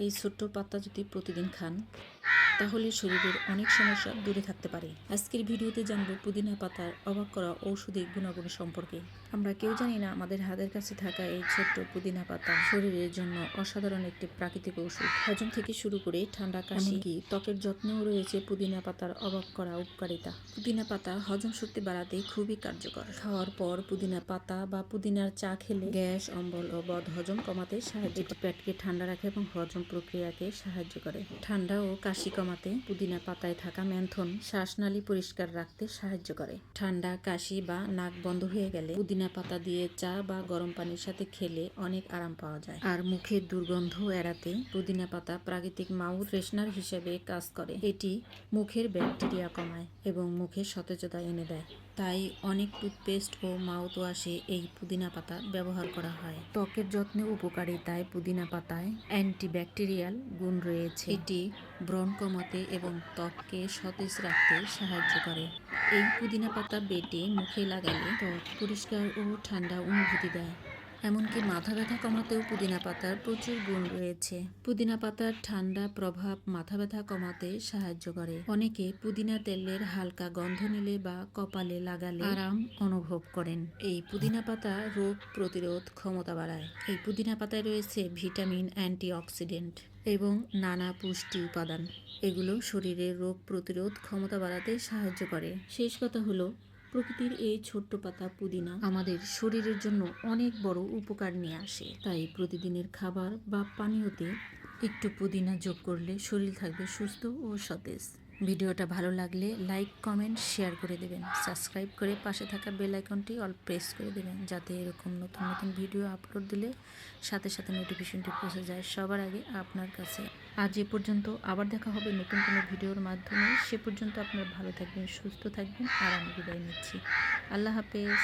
এই ছোট্ট পাতা যদি প্রতিদিন খান তাহলে শরীরের অনেক সমস্যা দূরে থাকতে পারে। আজকের ভিডিওতে জানবো পুদিনা পাতার অবাক করা ঔষধি গুণাগুণ সম্পর্কে। আমরা কেউ জানি না আমাদের হাতের কাছে থাকা এই ছোট্ট পুদিনা পাতা শরীরের জন্য অসাধারণ একটি প্রাকৃতিক ওষুধ। হজম থেকে শুরু করে ঠান্ডা কাশি কি ত্বকের যত্নেও রয়েছে পুদিনা পাতার অবাক করা উপকারিতা। পুদিনা পাতা হজম শক্তি বাড়াতে খুবই কার্যকর। খাওয়ার পর পুদিনা পাতা বা পুদিনার চা খেলে গ্যাস, অম্বল ও বদহজম কমাতে সাহায্য করে। পেটকে ঠান্ডা রাখে এবং হজম প্রক্রিয়াকে সাহায্য করে। ঠান্ডা ও কাশি কমাতে পুদিনা পাতায় থাকা ম্যান্থন শ্বাসনালী পরিষ্কার রাখতে সাহায্য করে। ঠান্ডা, কাশি বা নাক বন্ধ হয়ে গেলে পুদিনা পাতা দিয়ে চা বা গরম পানির সাথে খেলে অনেক আরাম পাওয়া যায়। আর মুখের দুর্গন্ধ এড়াতে পুদিনা পাতা প্রাকৃতিক মাউথ ফ্রেশনার হিসেবে কাজ করে। এটি মুখের ব্যাকটেরিয়া কমায় এবং মুখে সতেজতা এনে দেয়। তাই অনেক টুথপেস্ট ও মাউথ ওয়াশে এই পুদিনা পাতা ব্যবহার করা হয়। ত্বকের যত্নে উপকারিতায় পুদিনা পাতায় অ্যান্টিব্যাকটেরিয়াল গুণ রয়েছে। এটি ব্রণ কমাতে এবং ত্বককে সতেজ রাখতে সাহায্য করে। এই পুদিনা পাতা বেটে মুখে লাগালে ত্বক পরিষ্কার ও ঠান্ডা অনুভূতি দেয়। এমনকি মাথা ব্যথা কমাতেও পুদিনা পাতার প্রচুর গুণ রয়েছে। পুদিনা পাতার ঠান্ডা প্রভাব মাথা ব্যথা কমাতে সাহায্য করে। অনেকে পুদিনা তেলের হালকা গন্ধ নিলে বা কপালে লাগালে আরাম অনুভব করেন। এই পুদিনা পাতা রোগ প্রতিরোধ ক্ষমতা বাড়ায়। এই পুদিনা পাতায় রয়েছে ভিটামিন, অ্যান্টিঅক্সিডেন্ট এবং নানা পুষ্টি উপাদান। এগুলো শরীরের রোগ প্রতিরোধ ক্ষমতা বাড়াতে সাহায্য করে। শেষ কথা হলো, প্রকৃতির এই ছোট্ট পাতা পুদিনা আমাদের শরীরের জন্য অনেক বড় উপকার নিয়ে আসে। তাই প্রতিদিনের খাবার বা পানীয়তে একটু পুদিনা যোগ করলে শরীর থাকবে সুস্থ ও সতেজ। ভিডিওটা ভালো লাগলে লাইক, কমেন্ট, শেয়ার করে দেবেন। সাবস্ক্রাইব করে পাশে থাকা বেল আইকনটি অল প্রেস করে দেবেন, যাতে এরকম নতুন নতুন ভিডিও আপলোড দিলে সাথে সাথে নোটিফিকেশনটি পৌঁছে যায় সবার আগে আপনার কাছে। আজ এ পর্যন্ত, আবার দেখা হবে নতুন কোনো ভিডিওর মাধ্যমে। সে পর্যন্ত আপনারা ভালো থাকবেন, সুস্থ থাকবেন, আর আমি বিদায় নিচ্ছি। আল্লাহ হাফেজ।